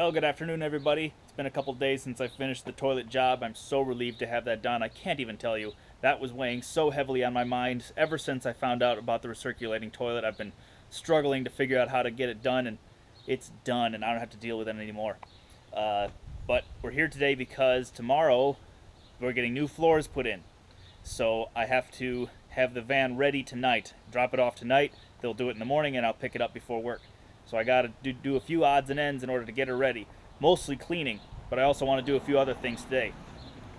Well, good afternoon, everybody. It's been a couple days since I finished the toilet job. I'm so relieved to have that done. I can't even tell you. That was weighing so heavily on my mind. Ever since I found out about the recirculating toilet, I've been struggling to figure out how to get it done, and it's done, and I don't have to deal with it anymore. But we're here today because tomorrow we're getting new floors put in. So I have to have the van ready tonight. Drop it off tonight. They'll do it in the morning, and I'll pick it up before work. So I got to do a few odds and ends in order to get her ready. Mostly cleaning, but I also want to do a few other things today.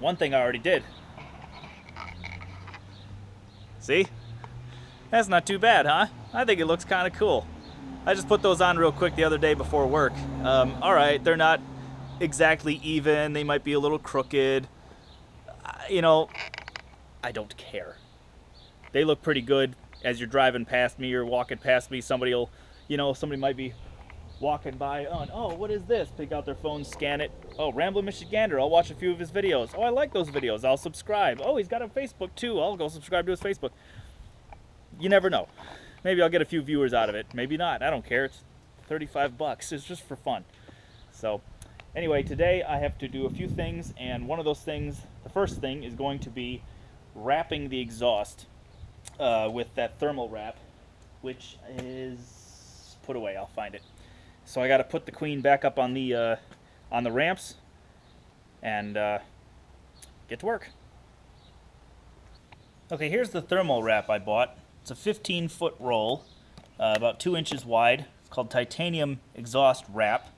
One thing I already did. See? That's not too bad, huh? I think it looks kind of cool. I just put those on real quick the other day before work. Alright, they're not exactly even. They might be a little crooked. You know, I don't care. They look pretty good. As you're driving past me or walking past me, somebody might be walking by on, oh, what is this? Pick out their phone, scan it. Oh, Ramblin' Michigander, I'll watch a few of his videos. Oh, I like those videos, I'll subscribe. Oh, he's got a Facebook too, I'll go subscribe to his Facebook. You never know. Maybe I'll get a few viewers out of it. Maybe not, I don't care. It's 35 bucks, it's just for fun. So, anyway, today I have to do a few things, and one of those things, the first thing is going to be wrapping the exhaust with that thermal wrap, which is put away. I'll find it. So I got to put the queen back up on the ramps and get to work. Okay, here's the thermal wrap I bought. It's a 15-foot roll, about 2 inches wide. It's called titanium exhaust wrap.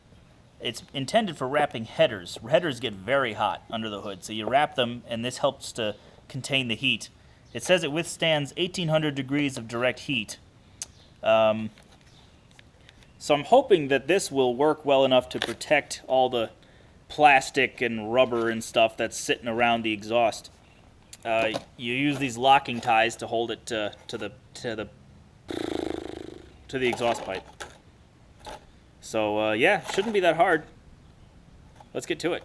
It's intended for wrapping headers. Headers get very hot under the hood, so you wrap them, and this helps to contain the heat. It says it withstands 1800 degrees of direct heat. So I'm hoping that this will work well enough to protect all the plastic and rubber and stuff that's sitting around the exhaust. You use these locking ties to hold it to the exhaust pipe. So yeah, shouldn't be that hard. Let's get to it.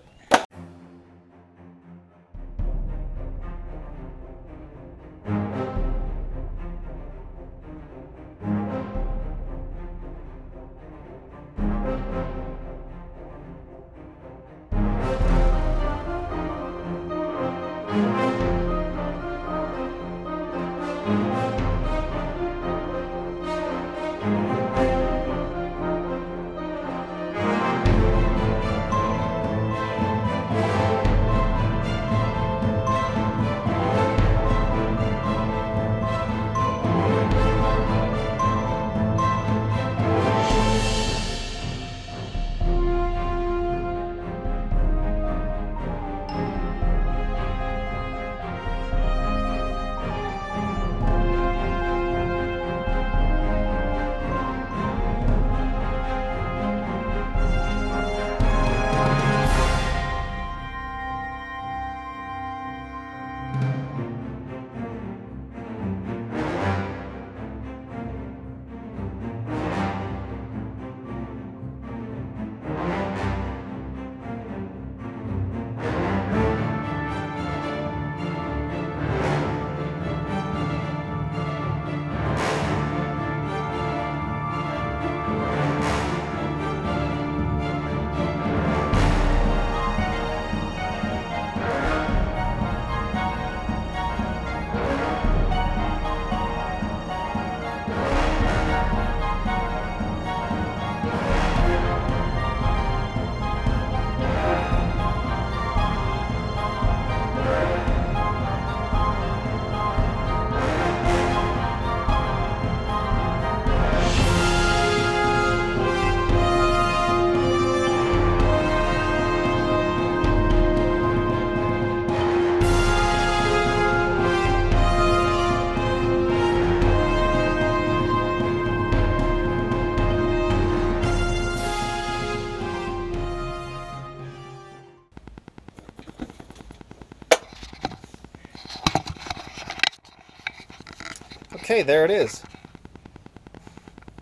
Okay, there it is.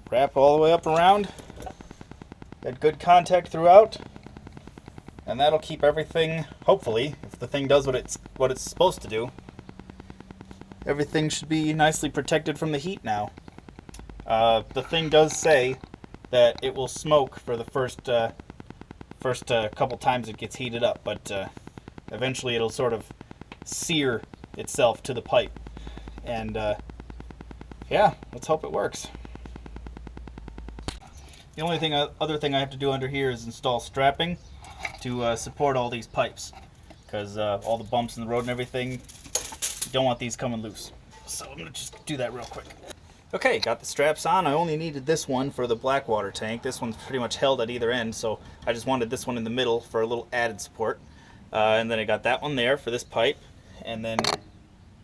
Wrap all the way up around. Got good contact throughout. And that'll keep everything, hopefully, if the thing does what it's supposed to do, everything should be nicely protected from the heat now. The thing does say that it will smoke for the first First couple times it gets heated up, but eventually it'll sort of sear itself to the pipe. And yeah, let's hope it works. The only other thing I have to do under here is install strapping to support all these pipes, because all the bumps in the road and everything, you don't want these coming loose. So I'm gonna just do that real quick. Okay, got the straps on. I only needed this one for the black water tank. This one's pretty much held at either end, so I just wanted this one in the middle for a little added support. And then I got that one there for this pipe, and then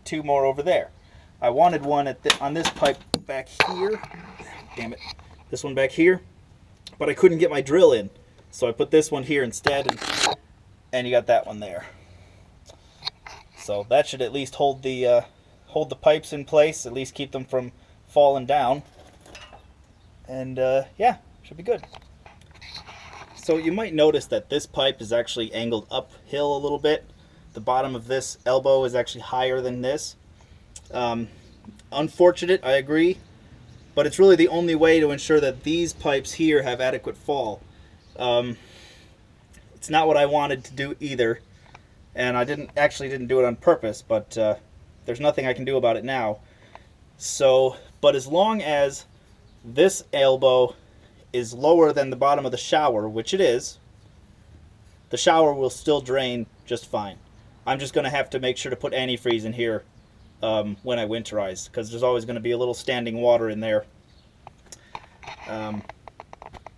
2 more over there. I wanted one on this pipe back here. Damn it. This one back here. But I couldn't get my drill in. So I put this one here instead, and you got that one there. So that should at least hold the pipes in place, at least keep them from falling down. And yeah, should be good. So you might notice that this pipe is actually angled uphill a little bit. The bottom of this elbow is actually higher than this. Unfortunate, I agree, but it's really the only way to ensure that these pipes here have adequate fall. It's not what I wanted to do either, and I didn't do it on purpose, but there's nothing I can do about it now. So, but as long as this elbow is lower than the bottom of the shower, which it is, the shower will still drain just fine. I'm just going to have to make sure to put antifreeze in here when I winterize, because there's always going to be a little standing water in there.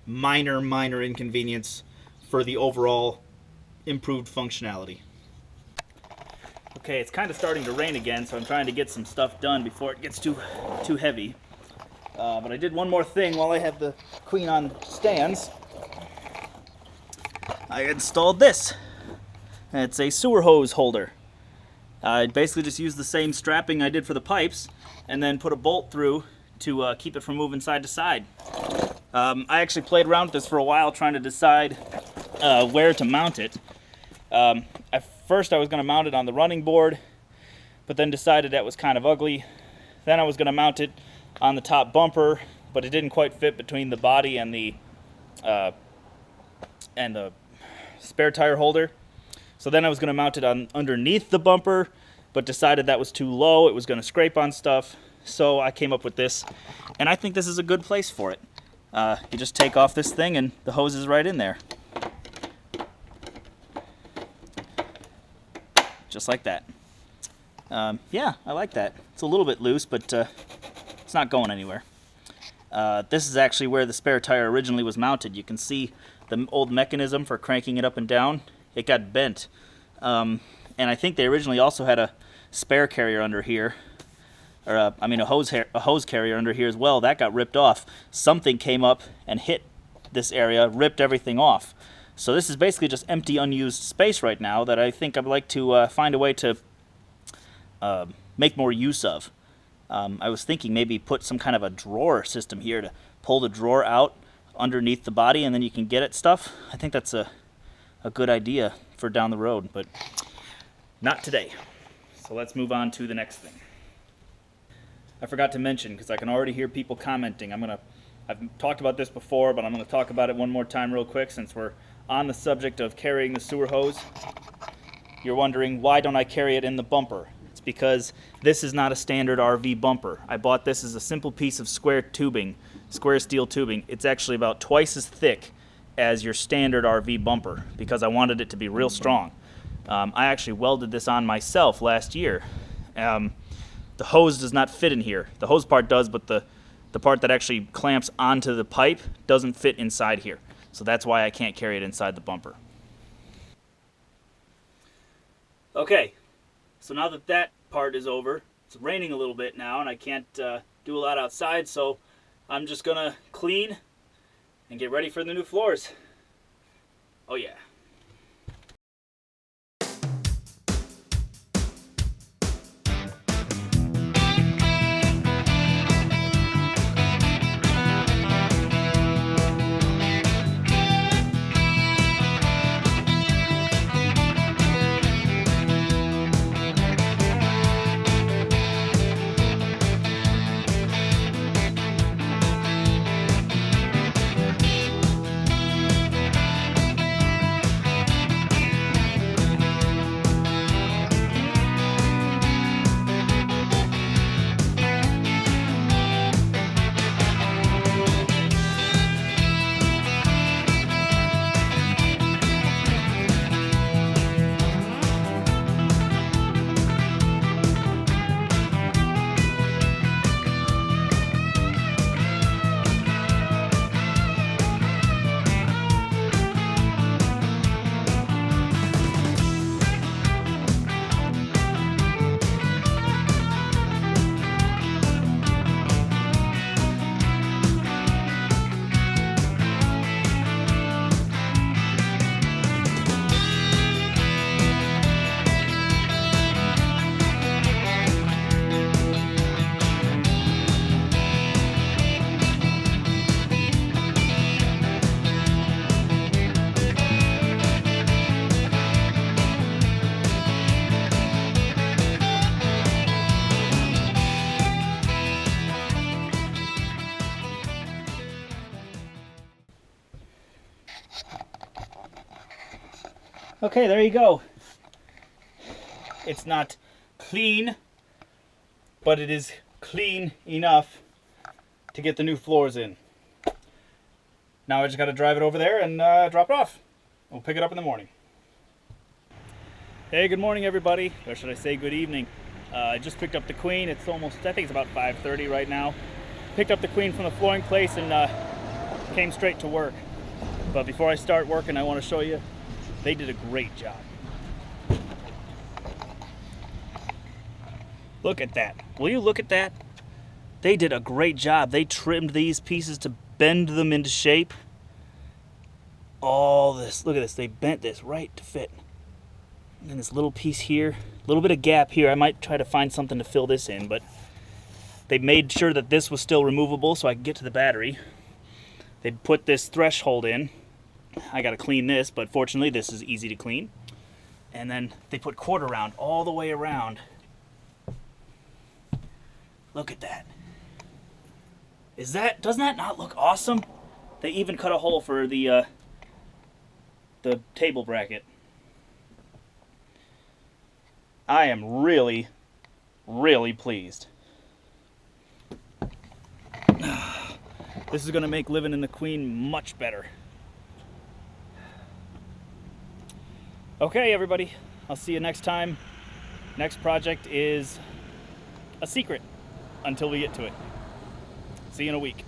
Minor inconvenience for the overall improved functionality. Okay, it's kind of starting to rain again, so I'm trying to get some stuff done before it gets too heavy. But I did one more thing while I had the Queen on stands. I installed this. It's a sewer hose holder. I basically just used the same strapping I did for the pipes, and then put a bolt through to keep it from moving side to side. I actually played around with this for a while, trying to decide where to mount it. At first I was going to mount it on the running board, but then decided that was kind of ugly. Then I was going to mount it on the top bumper, but it didn't quite fit between the body and the spare tire holder. So then I was going to mount it on underneath the bumper, but decided that was too low. It was going to scrape on stuff. So I came up with this, and I think this is a good place for it. You just take off this thing and the hose is right in there. Just like that. Yeah, I like that. It's a little bit loose, but it's not going anywhere. This is actually where the spare tire originally was mounted. You can see the old mechanism for cranking it up and down. It got bent. And I think they originally also had a spare carrier under here. Or a hose carrier under here as well. That got ripped off. Something came up and hit this area, ripped everything off. So this is basically just empty, unused space right now that I think I'd like to find a way to make more use of. I was thinking maybe put some kind of a drawer system here to pull the drawer out underneath the body, and then you can get at stuff. I think that's a good idea for down the road, but not today. So let's move on to the next thing. I forgot to mention, because I can already hear people commenting. I've talked about this before, but I'm going to talk about it one more time real quick since we're on the subject of carrying the sewer hose. You're wondering, why don't I carry it in the bumper? It's because this is not a standard RV bumper. I bought this as a simple piece of square steel tubing. It's actually about twice as thick as your standard RV bumper because I wanted it to be real strong. I actually welded this on myself last year. The hose does not fit in here. The hose part does, but the part that actually clamps onto the pipe doesn't fit inside here. So that's why I can't carry it inside the bumper. Okay, so now that that part is over, it's raining a little bit now and I can't do a lot outside, so I'm just gonna clean and get ready for the new floors. Oh yeah. Okay, there you go. It's not clean, but it is clean enough to get the new floors in. Now I just got to drive it over there and drop it off. We'll pick it up in the morning. Hey, good morning everybody, or should I say good evening. I just picked up the queen. It's almost, I think it's about 5:30 right now. Picked up the queen from the flooring place and came straight to work. But before I start working, I want to show you, they did a great job. Look at that. Will you look at that? They did a great job. They trimmed these pieces to bend them into shape. All this, look at this. They bent this right to fit. And then this little piece here, a little bit of gap here. I might try to find something to fill this in, but they made sure that this was still removable so I could get to the battery. They put this threshold in. I gotta clean this, but fortunately this is easy to clean. And then they put quarter round all the way around. Look at that. Doesn't that not look awesome? They even cut a hole for the table bracket. I am really, really pleased. This is gonna make living in the queen much better. Okay, everybody, I'll see you next time. Next project is a secret until we get to it. See you in a week.